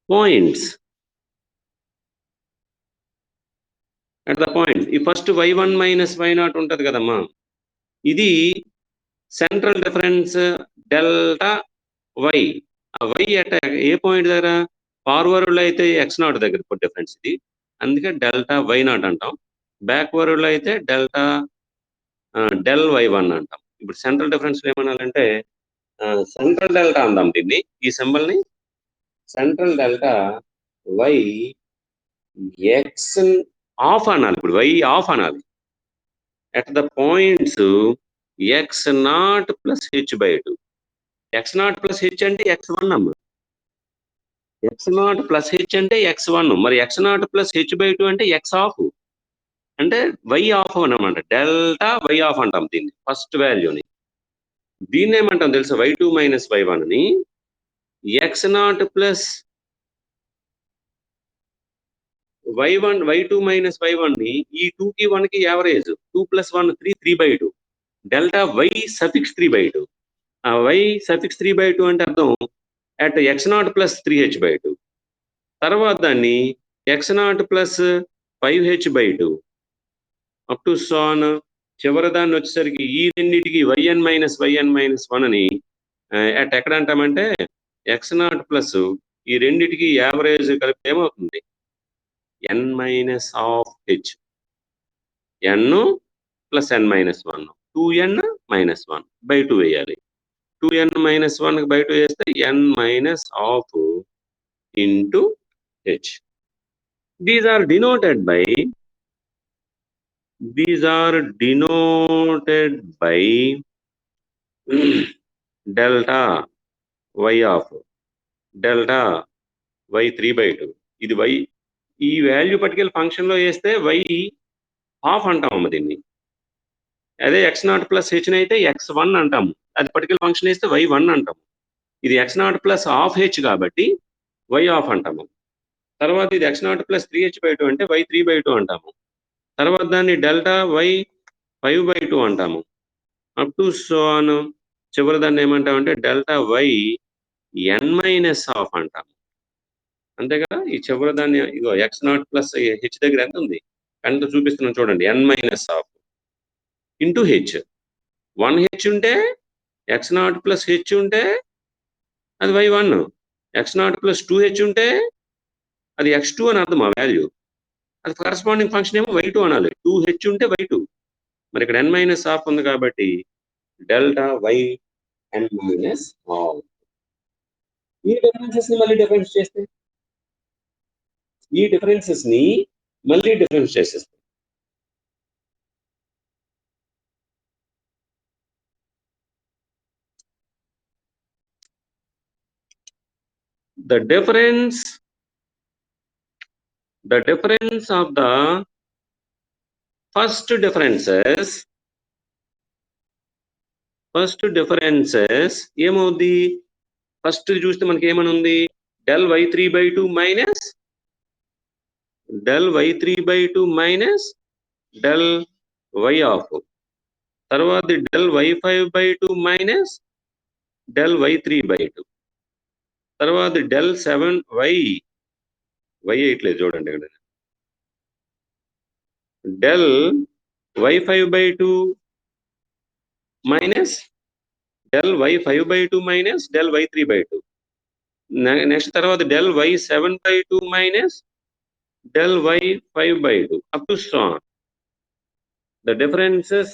points. At the points. ఈ first y1 minus y0 ఉంటది కదమ్మా, ఇది central difference delta y. ఆ y at a point దగ్గర? Forward లో అయితే x0 దగ్గర difference ఇది, అందుకే డెల్టా y0 అంటాం. బ్యాక్వర్డ్ లో అయితే డెల్టా డెల్ y1 అంటాం. ఇప్పుడు సెంట్రల్ డిఫరెన్స్ ఏమనాలంటే సెంట్రల్ డెల్టా అందాం దీన్ని, ఈ సింబల్ ని central delta y x of అనాలి. ఇప్పుడు y ఆఫ్ అనాలి at the points x0 plus h/2. x0 plus h అంటే x1 అమ్మ, x0 plus h అంటే x1, మరి x0 plus h/2 అంటే x ఆఫ్, అంటే y ఆఫ్ అనమాట. డెల్టా y ఆఫ్ అంటాం దీన్ని, ఫస్ట్ వాల్యూని. దీన్ని ఏమంటాం తెలుసా? y2 minus y1 అని. x0 plus y1 y2 minus y1 ని ఈ 2కి 1కి యావరేజ్, 2 + 1 3, 3/2 డెల్టా y సఫిక్స్ 3/2. ఆ y సఫిక్స్ 3/2 అంటే అర్థం అట్ x0 plus 3h/2. తర్వాత దాన్ని x0 plus 5h/2 up to సోన్. చివరి దాన్ని వచ్చేసరికి ఈ రెండింటికి yn minus 1 అని అట్ ఎక్కడ అంటామంటే x0 ప్లస్ ఈ రెండింటికి యావరేజ్ కలిపితే ఏమవుతుంది? n minus of h, n plus n minus 1, 2n minus 1 by 2 వేయాలి. 2n minus 1 by 2 వేస్తే n minus of into h. These are denoted by delta y of delta y 3 by 2. ఇది y, ఈ value particular function లో వేస్తే y half అంటాము దీన్ని. అదే x0 plus h అయితే x1 అంటాము. అది పర్టికులర్ ఫంక్షన్ వేస్తే y1 అంటాము. ఇది x0 ప్లస్ హాఫ్ h కాబట్టి y హాఫ్ అంటాము. తర్వాత ఇది x0 ప్లస్ 3h by 2 అంటే y 3 by 2 అంటాము. తర్వాత దాన్ని డెల్టా y 5 by 2 అంటాము. అప్ టు సో ఆన్ చివరి దాన్ని ఏమంటామంటే delta y n minus half అంటాము. అంతే కదా. ఈ చివరి దాన్ని ఇగో x0 ప్లస్ h దగ్గర ఎంత ఉంది కనుక చూపిస్తున్నాను చూడండి, n minus half into h. 1h ఉంటే x0 ప్లస్ h ఉంటే అది y1, x0 ప్లస్ 2h ఉంటే అది x2 అని అర్థం. ఆ వాల్యూ అది కరస్పాండింగ్ ఫంక్షన్ ఏమో y2 అనాలి. 2h ఉంటే y2. మరి ఇక్కడ n మైనస్ హాఫ్ ఉంది కాబట్టి delta y n minus half. ఈ డిఫరెన్సెస్ ని మళ్ళీ డిఫరెన్స్ చేస్తే the difference of the first differences ఏమవుద్ది? ఫస్ట్ చూస్తే మనకి ఏమని ఉంది, del y3 by 2 minus del y3 by 2 minus del y of, తర్వాత del y5 by 2 minus del y3 by 2, తర్వాత del 7y వేయట్లేదు చూడండి ఇక్కడ, del y5 by 2 minus del y5 by 2 minus del y3 by 2. Next తర్వాత del y7 by 2 minus del y5 by 2 up to so on. The differences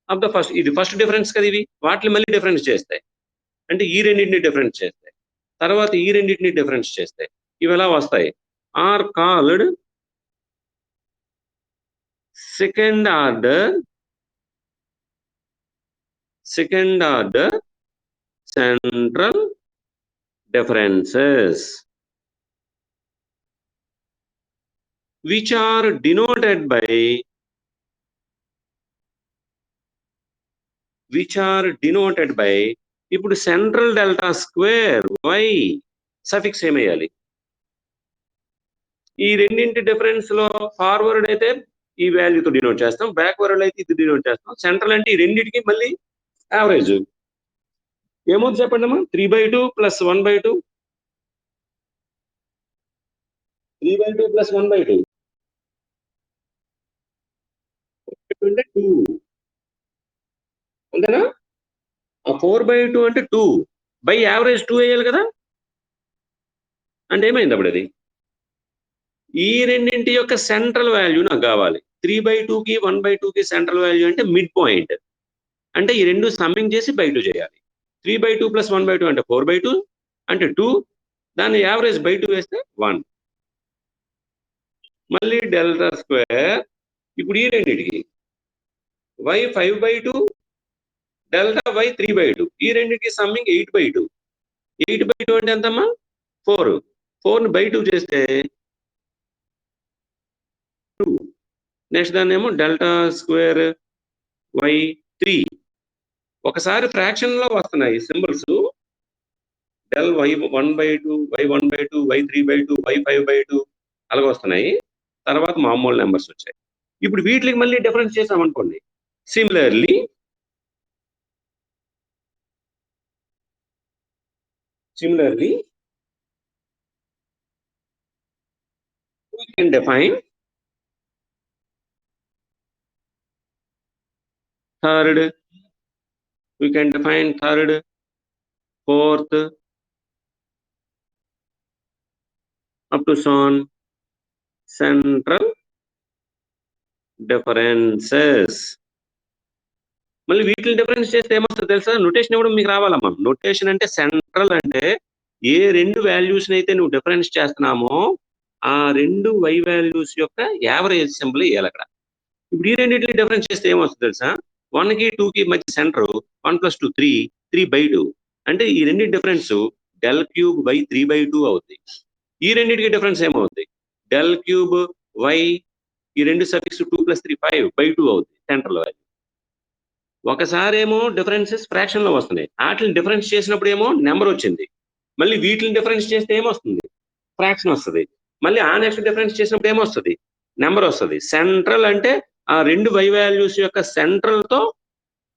of the first, ఇది first difference కదా, ఇవి వాటిని మళ్ళీ difference చేస్తాయి. అంటే ఈ రెండింటిని డిఫరెన్స్ చేస్తాయి, తర్వాత ఈ రెండింటిని డిఫరెన్స్ చేస్తాయి. ఇవి ఎలా వస్తాయి? Are called second order central differences, which are denoted by ఇప్పుడు central delta square y suffix ఏమేయాలి? ఈ రెండింటి డిఫరెన్స్ లో ఫార్వర్డ్ అయితే ఈ వాల్యూతో డినోట్ చేస్తాం, బ్యాక్వర్డ్ అయితే ఇది డినోట్ చేస్తాం. సెంట్రల్ అంటే ఈ రెండింటికి మళ్ళీ యావరేజ్ ఏమవుతుంది చెప్పండి అమ్మా? 3/2 ప్లస్ 1/2, 3/2 ప్లస్ 1/2 అంటే 2 అంతేనా? 4/2 అంటే 2 బై యావరేజ్ 2 వేయాలి కదా. అంటే ఏమైంది అప్పుడు? అది ఈ రెండింటి యొక్క సెంట్రల్ వాల్యూ నాకు కావాలి. 3/2కి 1/2కి సెంట్రల్ వాల్యూ అంటే మిడ్ పాయింట్. అంటే ఈ రెండు సమ్మింగ్ చేసి బై 2 చేయాలి. 3/2 ప్లస్ 1/2 అంటే 4/2 అంటే 2, దాన్ని యావరేజ్ బై 2 వేస్తే 1. మళ్ళీ డెల్టా స్క్వేర్ ఇప్పుడు ఈ రెండింటికి y 5/2 డెల్టా y 3/2, ఈ రెండింటికి సమ్మింగ్ 8/2. 8/2 అంటే ఎంతమ్మా? 4. 4ని బై 2 చేస్తే 2. నెక్స్ట్ దాన్ని ఏమో డెల్టా స్క్వేర్ y3. ఒకసారి ఫ్రాక్షన్ లో వస్తున్నాయి symbols, del y1/2 y1/2 y3/2 y5/2 అలాగ వస్తున్నాయి. తర్వాత మామూలు నెంబర్స్ వచ్చాయి. ఇప్పుడు వీటికి మళ్ళీ డిఫరెన్స్ చేసామనుకోండి, similarly we can define third, fourth up to so on central differences. మళ్ళీ వీటిని డిఫరెన్స్ చేస్తే ఏమొస్తుంది తెలుసా? నొటేషన్ ఇవ్వడం మీకు రావాలమ్మా. నొటేషన్ అంటే సెంట్రల్ అంటే ఏ రెండు వాల్యూస్ అయితే నువ్వు డిఫరెన్స్ చేస్తున్నామో ఆ రెండు y వాల్యూస్ యొక్క యావరేజ్ సింబల్ ఇవ్వాలి అక్కడ. ఇప్పుడు ఈ రెండింటిని డిఫరెన్స్ చేస్తే ఏమొస్తుంది తెలుసా? 1కి 2కి మధ్య సెంటర్ 1 + 2 3 3/2 అంటే ఈ రెండింటి డిఫరెన్స్ del³/3/2 అవుతుంది. ఈ రెండింటికి డిఫరెన్స్ ఏమవుతుంది? del³ ఈ రెండు సఫిక్స్ 2 + 3 5/2 అవుతుంది సెంట్రల్ వాల్యూ. ఒకసారి ఏమో డిఫరెన్సెస్ ఫ్రాక్షన్ లో వస్తున్నాయి, వాటిని డిఫరెన్స్ చేసినప్పుడు ఏమో నెంబర్ వచ్చింది. మళ్ళీ వీటిని డిఫరెన్స్ చేస్తే ఏమొస్తుంది? ఫ్రాక్షన్ వస్తుంది. మళ్ళీ ఆ నెక్స్ట్ డిఫరెన్స్ చేసినప్పుడు ఏమొస్తుంది? నెంబర్ వస్తుంది. సెంట్రల్ అంటే ఆ రెండు y వాల్యూస్ యొక్క సెంట్రల్ తో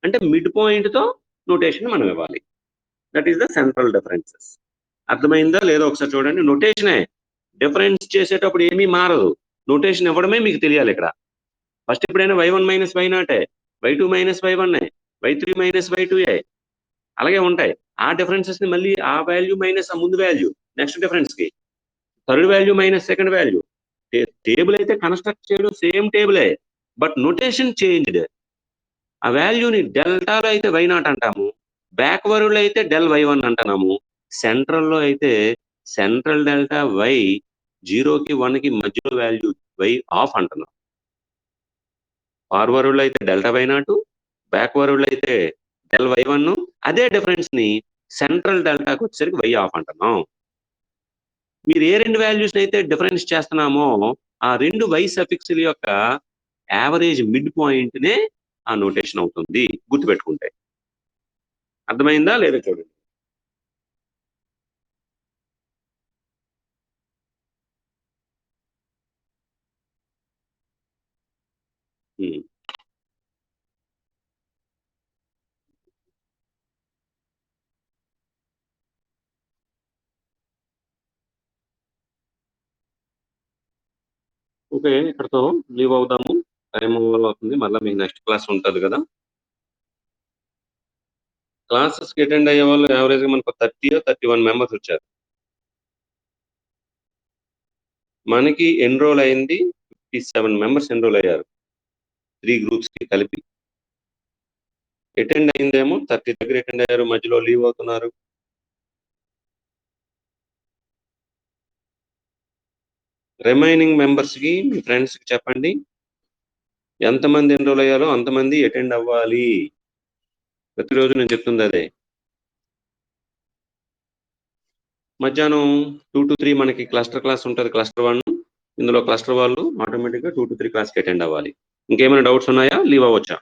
అంటే మిడ్ పాయింట్ తో నోటేషన్ మనం ఇవ్వాలి. That is the central differences. అర్థమైందా లేదో ఒకసారి చూడండి. నోటేషనే డిఫరెన్స్ చేసేటప్పుడు ఏమీ మారదు, నోటేషన్ ఇవ్వడమే మీకు తెలియాలి ఇక్కడ. ఫస్ట్ ఎప్పుడైనా y1 - y0, y2 - y1, y3 - y2 అలాగే ఉంటాయి. ఆ డిఫరెన్సెస్ ని మళ్ళీ ఆ వాల్యూ మైనస్ ఆ ముందు వాల్యూ నెక్స్ట్ డిఫరెన్స్ కి, third value minus second value. Table అయితే కన్స్ట్రక్ట్ చేయడం సేమ్ టేబులే, బట్ నొటేషన్ చేంజ్డ్. ఆ వాల్యూని డెల్టాలో అయితే y0 అంటాము, బ్యాక్వర్డ్ లో అయితే del y1 అంటున్నాము, సెంట్రల్ లో అయితే సెంట్రల్ డెల్టా y 0కి 1కి మధ్యలో వాల్యూ y1 అంటున్నాం. ఫార్వర్డ్ లో అయితే del y0, బ్యాక్వర్డ్ లో అయితే del y1. అదే డిఫరెన్స్ ని సెంట్రల్ డెల్టాకి వచ్చేసరికి y1 అంటున్నాం. మీరు ఏ రెండు వాల్యూస్ అయితే డిఫరెన్స్ చేస్తున్నామో ఆ రెండు y సఫిక్స్ల యొక్క యావరేజ్ మిడ్ పాయింట్ నే ఆ నోటేషన్ అవుతుంది గుర్తుపెట్టుకుంటే. అర్థమైందా లేదా చూడండి. ఓకే, ఇక్కడతో లీవ్ అవుదాము. టైం అవుతుంది, మళ్ళీ మీకు నెక్స్ట్ క్లాస్ ఉంటుంది కదా. క్లాసెస్ కి అటెండ్ అయ్యే వాళ్ళు యావరేజ్ గా మనకు 31 మెంబర్స్ వచ్చారు. మనకి ఎన్రోల్ అయింది 57 మెంబర్స్ ఎన్రోల్ అయ్యారు 3 గ్రూప్స్ కి కలిపి. అటెండ్ అయిందేమో 30 దగ్గర అటెండ్ అయ్యారు, మధ్యలో లీవ్ అవుతున్నారు. రిమైనింగ్ మెంబర్స్ కి మీ ఫ్రెండ్స్ కి చెప్పండి, ఎంతమంది ఎన్రోల్ అయ్యారో అంతమంది అటెండ్ అవ్వాలి. ప్రతిరోజు నేను చెప్తుంది అదే. మధ్యాహ్నం 2 to 3 మనకి క్లస్టర్ క్లాస్ ఉంటుంది, క్లస్టర్ 1. ఇందులో క్లస్టర్ వాళ్ళు ఆటోమేటిక్గా 2 to 3 క్లాస్కి అటెండ్ అవ్వాలి. ఇంకేమైనా డౌట్స్ ఉన్నాయా? లీవ్ అవ్వచ్చా?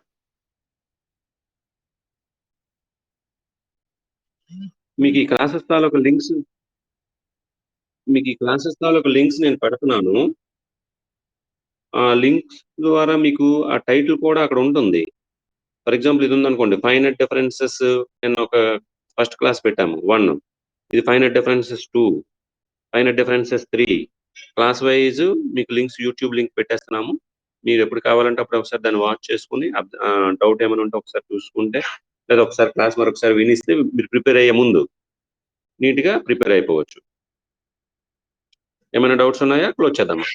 మీకు ఈ క్లాసెస్ తాలూకు లింక్స్ నేను పెడుతున్నాను. ఆ లింక్స్ ద్వారా మీకు ఆ టైటిల్ కూడా అక్కడ ఉంటుంది. ఫర్ ఎగ్జాంపుల్ ఇది ఉందనుకోండి, ఫైనైట్ డిఫరెన్సెస్. నేను ఒక ఫస్ట్ క్లాస్ పెట్టాము 1, ఇది finite differences 2, finite differences 3. Class wise మీకు లింక్స్ యూట్యూబ్ లింక్ పెట్టేస్తున్నాము. మీరు ఎప్పుడు కావాలంటే అప్పుడు ఒకసారి దాన్ని వాచ్ చేసుకుని డౌట్ ఏమైనా ఉంటే ఒకసారి చూసుకుంటే, లేదా ఒకసారి క్లాస్ మరొకసారి వినిస్తే మీరు ప్రిపేర్ అయ్యే ముందు నీట్గా ప్రిపేర్ అయిపోవచ్చు. ఏమైనా డౌట్స్ ఉన్నాయా? క్లోజ్ చేద్దామా?